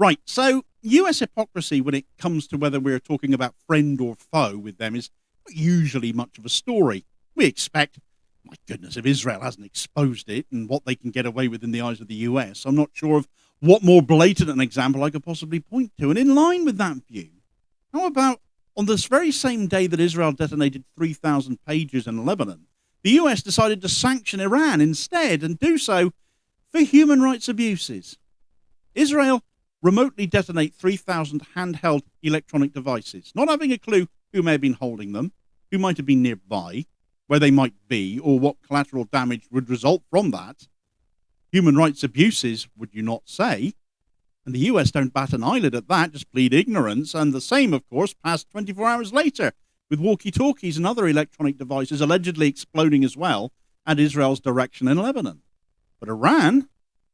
Right, so US hypocrisy when it comes to whether we're talking about friend or foe with them is not usually much of a story. We expect, my goodness, if Israel hasn't exposed it and what they can get away with in the eyes of the US, I'm not sure of what more blatant an example I could possibly point to. And in line with that view, how about on this very same day that Israel detonated 3,000 pages in Lebanon, the US decided to sanction Iran instead and do so for human rights abuses. Israel remotely detonate 3,000 handheld electronic devices, not having a clue who may have been holding them, who might have been nearby, where they might be, or what collateral damage would result from that. Human rights abuses, would you not say? And the US don't bat an eyelid at that, just plead ignorance, and the same, of course, passed 24 hours later, with walkie talkies and other electronic devices allegedly exploding as well at Israel's direction in Lebanon. But Iran,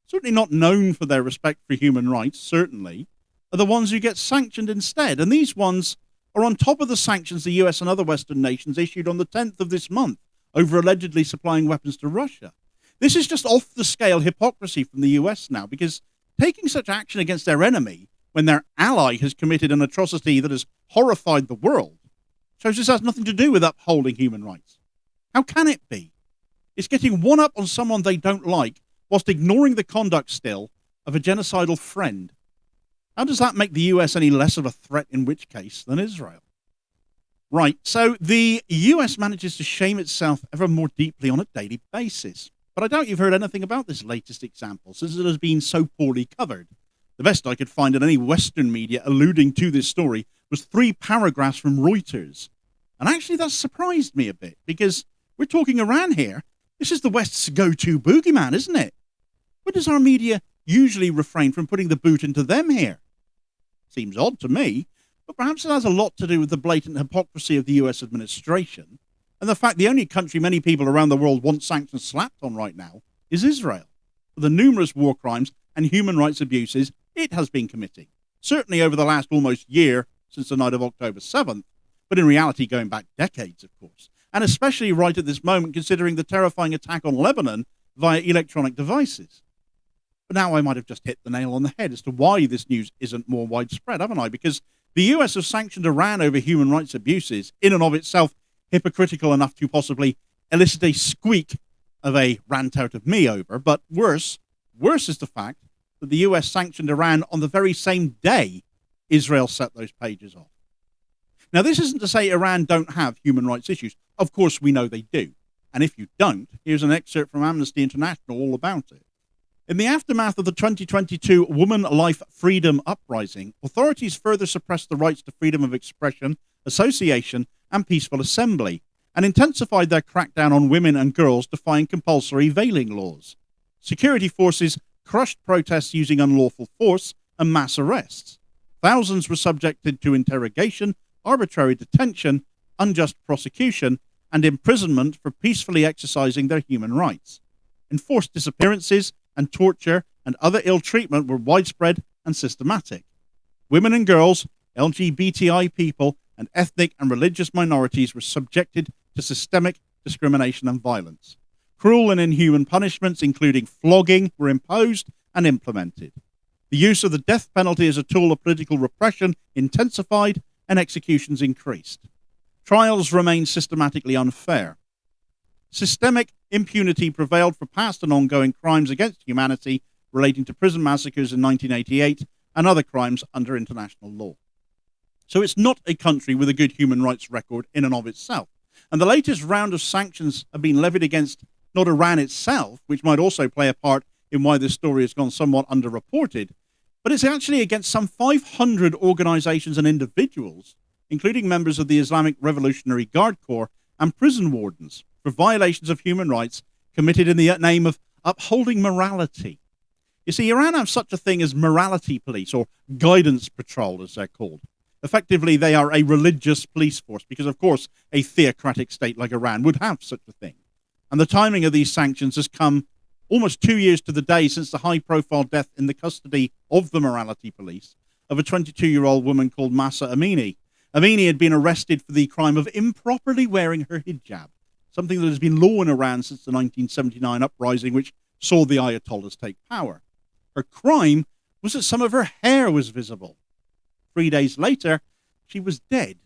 certainly not known for their respect for human rights, certainly, are the ones who get sanctioned instead. And these ones are on top of the sanctions the US and other Western nations issued on the 10th of this month over allegedly supplying weapons to Russia. This is just off-the-scale hypocrisy from the US now, because taking such action against their enemy when their ally has committed an atrocity that has horrified the world shows this has nothing to do with upholding human rights. How can it be? It's getting one up on someone they don't like whilst ignoring the conduct still of a genocidal friend. How does that make the US any less of a threat in which case than Israel? Right, so the US manages to shame itself ever more deeply on a daily basis. But I doubt you've heard anything about this latest example, since it has been so poorly covered. The best I could find in any Western media alluding to this story was 3 paragraphs from Reuters. And actually that surprised me a bit, because we're talking Iran here. This is the West's go-to boogeyman, isn't it? Why does our media usually refrain from putting the boot into them here? Seems odd to me, but perhaps it has a lot to do with the blatant hypocrisy of the US administration, and the fact the only country many people around the world want sanctions slapped on right now is Israel, for the numerous war crimes and human rights abuses it has been committing, certainly over the last almost year since the night of October 7th, but in reality going back decades, of course, and especially right at this moment considering the terrifying attack on Lebanon via electronic devices. But now I might have just hit the nail on the head as to why this news isn't more widespread, haven't I? Because the US has sanctioned Iran over human rights abuses, in and of itself hypocritical enough to possibly elicit a squeak of a rant out of me over. But worse is the fact that the US sanctioned Iran on the very same day Israel set those pages off. Now, this isn't to say Iran don't have human rights issues. Of course, we know they do. And if you don't, here's an excerpt from Amnesty International all about it. In the aftermath of the 2022 Woman Life Freedom Uprising, authorities further suppressed the rights to freedom of expression, association, and peaceful assembly, and intensified their crackdown on women and girls defying compulsory veiling laws. Security forces crushed protests using unlawful force and mass arrests. Thousands were subjected to interrogation, arbitrary detention, unjust prosecution, and imprisonment for peacefully exercising their human rights. Enforced disappearances and torture and other ill treatment were widespread and systematic. Women and girls, LGBTI people, and ethnic and religious minorities were subjected to systemic discrimination and violence. Cruel and inhuman punishments, including flogging, were imposed and implemented. The use of the death penalty as a tool of political repression intensified and executions increased. Trials remained systematically unfair. Systemic impunity prevailed for past and ongoing crimes against humanity relating to prison massacres in 1988 and other crimes under international law. So it's not a country with a good human rights record in and of itself. And the latest round of sanctions have been levied against not Iran itself, which might also play a part in why this story has gone somewhat underreported, but it's actually against some 500 organizations and individuals, including members of the Islamic Revolutionary Guard Corps and prison wardens, for violations of human rights committed in the name of upholding morality. You see, Iran have such a thing as morality police, or guidance patrol as they're called. Effectively, they are a religious police force because, of course, a theocratic state like Iran would have such a thing. And the timing of these sanctions has come almost 2 years to the day since the high-profile death in the custody of the morality police of a 22-year-old woman called Mahsa Amini. Amini had been arrested for the crime of improperly wearing her hijab, something that has been law in Iran since the 1979 uprising, which saw the Ayatollahs take power. Her crime was that some of her hair was visible. 3 days later, she was dead.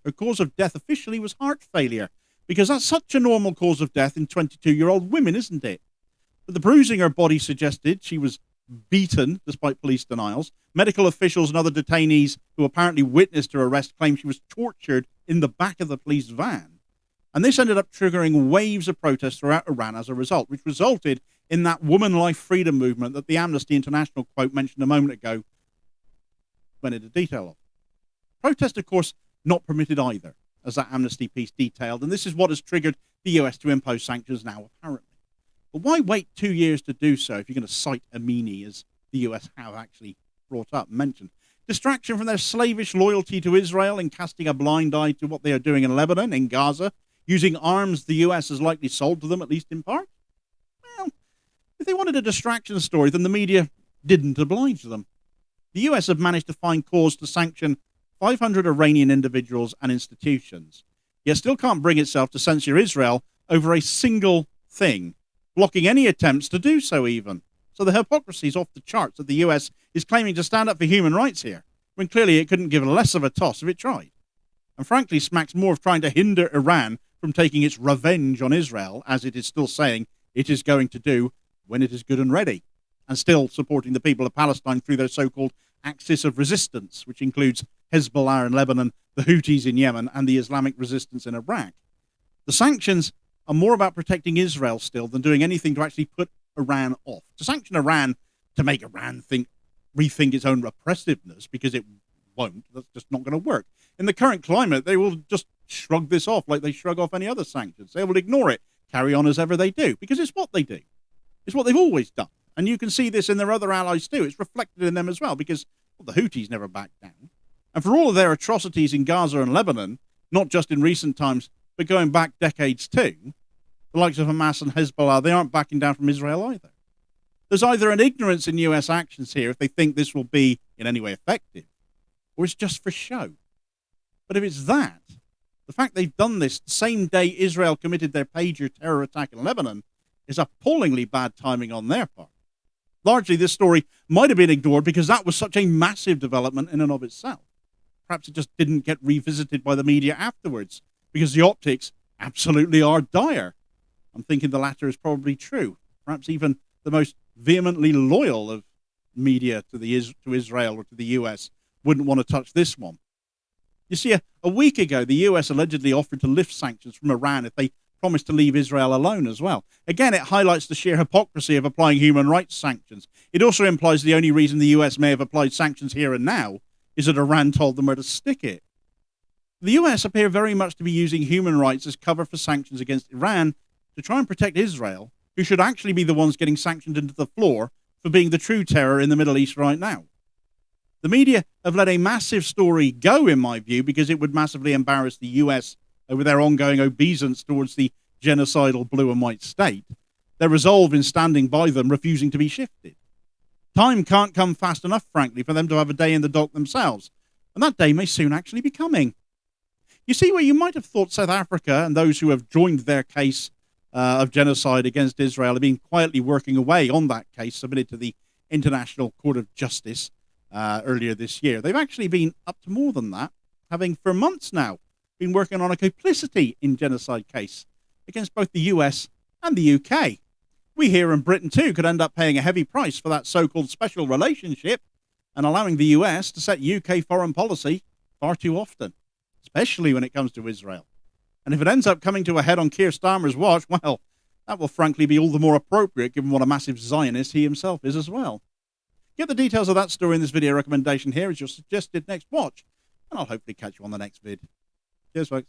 Her cause of death officially was heart failure, because that's such a normal cause of death in 22-year-old women, isn't it? But the bruising her body suggested she was beaten, despite police denials. Medical officials and other detainees who apparently witnessed her arrest claimed she was tortured in the back of the police van. And this ended up triggering waves of protests throughout Iran as a result, which resulted in that woman life freedom movement that the Amnesty International quote mentioned a moment ago went into detail of. Protest, of course, not permitted either, as that Amnesty piece detailed, and this is what has triggered the US to impose sanctions now, apparently. But why wait 2 years to do so if you're going to cite Amini, as the US have actually brought up and mentioned? Distraction from their slavish loyalty to Israel and casting a blind eye to what they are doing in Lebanon, in Gaza, using arms the US has likely sold to them, at least in part? Well, if they wanted a distraction story, then the media didn't oblige them. The US have managed to find cause to sanction 500 Iranian individuals and institutions, yet still can't bring itself to censure Israel over a single thing, blocking any attempts to do so even. So the hypocrisy is off the charts that the US is claiming to stand up for human rights here, when clearly it couldn't give less of a toss if it tried. And frankly smacks more of trying to hinder Iran from taking its revenge on Israel, as it is still saying it is going to do when it is good and ready, and still supporting the people of Palestine through their so-called axis of resistance, which includes Hezbollah in Lebanon, the Houthis in Yemen, and the Islamic resistance in Iraq. The sanctions are more about protecting Israel still than doing anything to actually put Iran off. To sanction Iran to make Iran rethink its own repressiveness, because it won't, that's just not going to work. In the current climate, they will just shrug this off like they shrug off any other sanctions. They will ignore it, carry on as ever they do, because it's what they do. It's what they've always done. And you can see this in their other allies too. It's reflected in them as well, because the Houthis never back down. And for all of their atrocities in Gaza and Lebanon, not just in recent times, but going back decades too, the likes of Hamas and Hezbollah, they aren't backing down from Israel either. There's either an ignorance in US actions here if they think this will be in any way effective, or it's just for show. But if it's that, the fact they've done this the same day Israel committed their pager terror attack in Lebanon is appallingly bad timing on their part. Largely, this story might have been ignored because that was such a massive development in and of itself. Perhaps it just didn't get revisited by the media afterwards, because the optics absolutely are dire. I'm thinking the latter is probably true. Perhaps even the most vehemently loyal of media to Israel or to the US wouldn't want to touch this one. You see, a week ago, the US allegedly offered to lift sanctions from Iran if they promised to leave Israel alone as well. Again, it highlights the sheer hypocrisy of applying human rights sanctions. It also implies the only reason the US may have applied sanctions here and now is that Iran told them where to stick it. The US appear very much to be using human rights as cover for sanctions against Iran to try and protect Israel, who should actually be the ones getting sanctioned into the floor for being the true terror in the Middle East right now. The media have let a massive story go, in my view, because it would massively embarrass the US over their ongoing obeisance towards the genocidal blue and white state, their resolve in standing by them, refusing to be shifted. Time can't come fast enough, frankly, for them to have a day in the dock themselves, and that day may soon actually be coming. You see, where you might have thought South Africa and those who have joined their case of genocide against Israel have been quietly working away on that case submitted to the International Court of Justice earlier this year, they've actually been up to more than that, having for months now been working on a complicity in genocide case against both the US and the UK. We here in Britain too could end up paying a heavy price for that so-called special relationship and allowing the US to set UK foreign policy far too often, especially when it comes to Israel. And if it ends up coming to a head on Keir Starmer's watch, well, that will frankly be all the more appropriate given what a massive Zionist he himself is as well. Get the details of that story in this video recommendation here as your suggested next watch, and I'll hopefully catch you on the next vid. Cheers, folks.